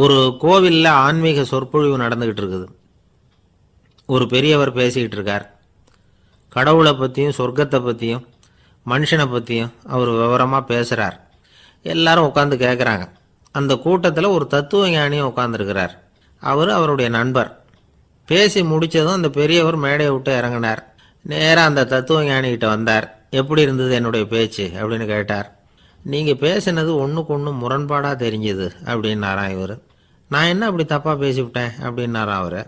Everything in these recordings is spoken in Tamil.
ஒரு கோவில்ல ஆன்மீக சொற்பொழிவு நடந்துகிட்டு இருக்குது. ஒரு பெரியவர் பேசிக்கிட்டு இருக்கார். கடவுளை பற்றியும் சொர்க்கத்தை பற்றியும் மனுஷனை பற்றியும் அவர் விவரமாக பேசுகிறார். எல்லாரும் உட்காந்து கேட்குறாங்க. அந்த கூட்டத்தில் ஒரு தத்துவ ஞானியும் உட்காந்துருக்கிறார். அவர் அவருடைய நண்பர். பேசி முடித்ததும் அந்த பெரியவர் மேடையை விட்டு இறங்கினார். நேராக அந்த தத்துவ ஞானிகிட்ட வந்தார். எப்படி இருந்தது என்னுடைய பேச்சு அப்படின்னு கேட்டார். நீங்கள் பேசினது ஒன்றுக்கு ஒன்று முரண்பாடாக தெரிஞ்சுது அப்படின்னாராம் இவர். நான் என்ன அப்படி தப்பாக பேசிவிட்டேன் அப்படின்னாராம் அவர்.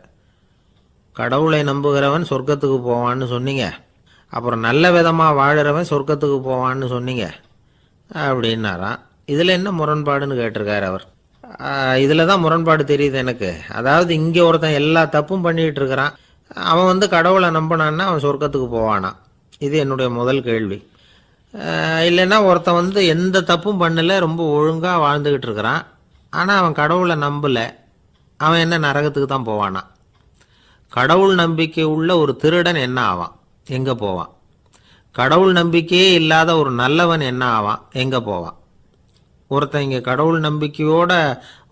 கடவுளை நம்புகிறவன் சொர்க்கத்துக்கு போவான்னு சொன்னீங்க, அப்புறம் நல்ல விதமாக வாழுறவன் சொர்க்கத்துக்கு போவான்னு சொன்னீங்க அப்படின்னாராம். இதில் என்ன முரண்பாடுன்னு கேட்டிருக்கார் அவர். இதில் தான் முரண்பாடு தெரியுது எனக்கு. அதாவது இங்கே ஒருத்தன் எல்லா தப்பும் பண்ணிகிட்டு இருக்கிறான், அவன் கடவுளை நம்பினான்னா அவன் சொர்க்கத்துக்கு போவானா? இது என்னுடைய முதல் கேள்வி. இல்லைன்னா ஒருத்தன் எந்த தப்பும் பண்ணலை, ரொம்ப ஒழுங்காக வாழ்ந்துக்கிட்டு இருக்கிறான், ஆனால் அவன் கடவுளை நம்பலை, அவன் என்ன நரகத்துக்கு தான் போவானா? கடவுள் நம்பிக்கை உள்ள ஒரு திருடன் என்ன ஆவான், எங்கே போவான்? கடவுள் நம்பிக்கையே இல்லாத ஒரு நல்லவன் என்ன ஆவான், எங்கே போவான்? ஒருத்தன் இங்கே கடவுள் நம்பிக்கையோடு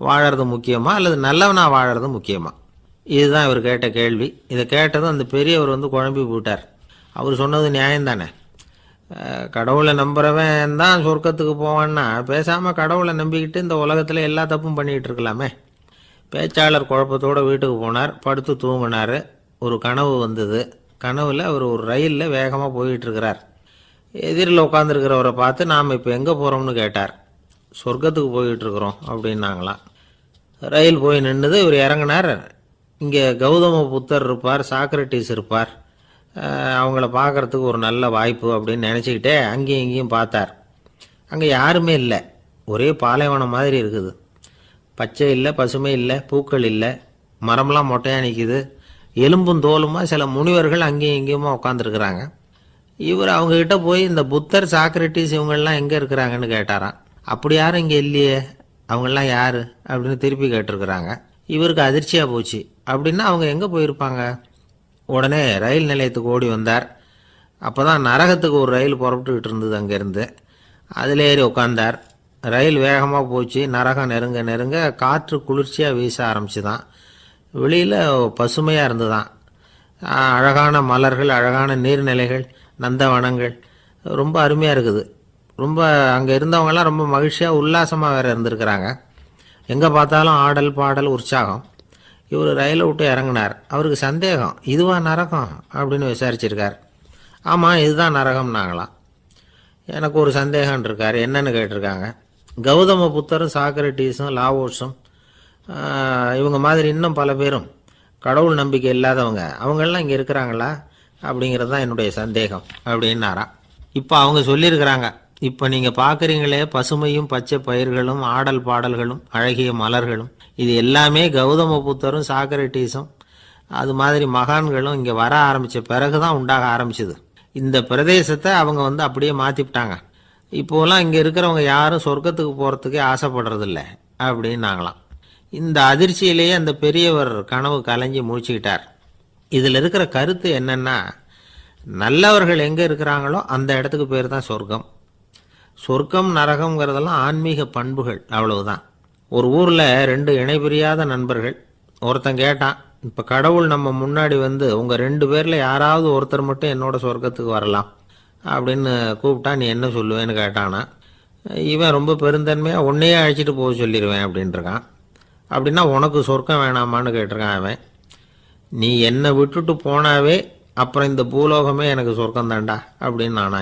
வாழறது முக்கியமா அல்லது நல்லவனாக வாழறது முக்கியமா? இதுதான் இவர் கேட்ட கேள்வி. இதை கேட்டதும் அந்த பெரியவர் குழம்பி போட்டார். அவர் சொன்னது நியாயம்தானே. கடவுளை நம்புறவன் தான் சொர்க்கத்துக்கு போவான்னா பேசாமல் கடவுளை நம்பிக்கிட்டு இந்த உலகத்தில் எல்லா தப்பும் பண்ணிக்கிட்டு இருக்கலாமே. பேச்சாளர் குழப்பத்தோடு வீட்டுக்கு போனார். படுத்து தூங்கினார். ஒரு கனவு வந்தது. கனவில் அவர் ஒரு ரயிலில் வேகமாக போயிட்டுருக்கிறார். எதிரில் உட்காந்துருக்கிறவரை பார்த்து நாம் இப்போ எங்கே போகிறோம்னு கேட்டார். சொர்க்கத்துக்கு போயிட்டுருக்குறோம் அப்படின்னாங்களாம். ரயில் போய் நின்றுது. இவர் இறங்கினார். இங்கே கௌதம புத்தர் இருப்பார், சாக்ரட்டிஸ் இருப்பார், அவங்கள பார்க்குறதுக்கு ஒரு நல்ல வாய்ப்பு அப்படின்னு நினச்சிக்கிட்டே அங்கேயும் இங்கேயும் பார்த்தார். அங்கே யாருமே இல்லை. ஒரே பாலைவனம் மாதிரி இருக்குது. பச்சை இல்லை, பசுமை இல்லை, பூக்கள் இல்லை, மரம்லாம் மொட்டையாக நிற்கிது. எலும்பும் தோலுமா சில முனிவர்கள் அங்கேயும் இங்கேயுமா உட்காந்துருக்குறாங்க. இவர் அவங்கக்கிட்ட போய் இந்த புத்தர், சாக்ரட்டிஸ் இவங்கெல்லாம் எங்கே இருக்கிறாங்கன்னு கேட்டாராம். அப்படி யாரும் இங்கே இல்லையே, அவங்கெல்லாம் யார் அப்படின்னு திருப்பி கேட்டிருக்கிறாங்க. இவருக்கு அதிர்ச்சியாக போச்சு. அப்படின்னா அவங்க எங்கே போயிருப்பாங்க? உடனே ரயில் நிலையத்துக்கு ஓடி வந்தார். அப்போ தான் நரகத்துக்கு ஒரு ரயில் புறப்பட்டுக்கிட்டு இருந்தது. அங்கேருந்து அதில் ஏறி உட்காந்தார். ரயில் வேகமாக போச்சு. நரகம் நெருங்க நெருங்க காற்று குளிர்ச்சியாக வீச ஆரம்பிச்சு தான். வெளியில் பசுமையாக இருந்து தான். அழகான மலர்கள், அழகான நீர்நிலைகள், நந்தவனங்கள், ரொம்ப அருமையாக இருக்குது. ரொம்ப அங்கே இருந்தவங்கெல்லாம் ரொம்ப மகிழ்ச்சியாக உல்லாசமாக வேறு இருந்திருக்கிறாங்க. எங்கே பார்த்தாலும் ஆடல் பாடல் உற்சாகம். இவர் ரயிலை விட்டு இறங்கினார். அவருக்கு சந்தேகம், இதுவா நரகம் அப்படின்னு விசாரிச்சிருக்கார். ஆமாம், இதுதான் நரகம்னாங்களாம். எனக்கு ஒரு சந்தேகம் இருக்கார். என்னன்னு கேட்டிருக்காங்க. கௌதம புத்தரும் சாக்ரட்டிஸும் லாவோஸும் இவங்க மாதிரி இன்னும் பல பேரும் கடவுள் நம்பிக்கை இல்லாதவங்க, அவங்கெல்லாம் இங்கே இருக்கிறாங்களா அப்படிங்கிறது தான் என்னுடைய சந்தேகம் அப்படின்னாராம். இப்போ அவங்க சொல்லியிருக்கிறாங்க, இப்போ நீங்கள் பார்க்குறீங்களே பசுமையும் பச்சை பயிர்களும் ஆடல் பாடல்களும் அழகிய மலர்களும், இது எல்லாமே கௌதம புத்தரும் சாக்ரட்டிஸும் அது மாதிரி மகான்களும் இங்கே வர ஆரம்பித்த பிறகு தான் உண்டாக ஆரம்பிச்சுது. இந்த பிரதேசத்தை அவங்க அப்படியே மாற்றிவிட்டாங்க. இப்போலாம் இங்கே இருக்கிறவங்க யாரும் சொர்க்கத்துக்கு போகிறதுக்கே ஆசைப்படுறதில்ல அப்படின்னாங்களாம். இந்த அதிர்ச்சியிலேயே அந்த பெரியவர் கனவு கலைஞ்சி முடிச்சுக்கிட்டார். இதில் இருக்கிற கருத்து என்னென்னா, நல்லவர்கள் எங்கே இருக்கிறாங்களோ அந்த இடத்துக்கு பேர் தான் சொர்க்கம். சொர்க்கம் நரகம்ங்கிறதெல்லாம் ஆன்மீக பண்புகள், அவ்வளவுதான். ஒரு ஊரில் 2 இணைபிரியாத நண்பர்கள். ஒருத்தன் கேட்டான், இப்போ கடவுள் நம்ம முன்னாடி உங்கள் 2 பேரில் யாராவது ஒருத்தர் மட்டும் என்னோட சொர்க்கத்துக்கு வரலாம் அப்படின்னு கூப்பிட்டா நீ என்ன சொல்லுவேன்னு கேட்டானா. இவன் ரொம்ப பெருந்தன்மையாக உன்னையே அழைச்சிட்டு போக சொல்லிடுவேன் அப்படின்ட்டுருக்கான். அப்படின்னா உனக்கு சொர்க்கம் வேணாமான்னு கேட்டிருக்கான் அவன். நீ என்னை விட்டுட்டு போனாவே அப்புறம் இந்த பூலோகமே எனக்கு சொர்க்கம் தாண்டா அப்படின்னு நானா.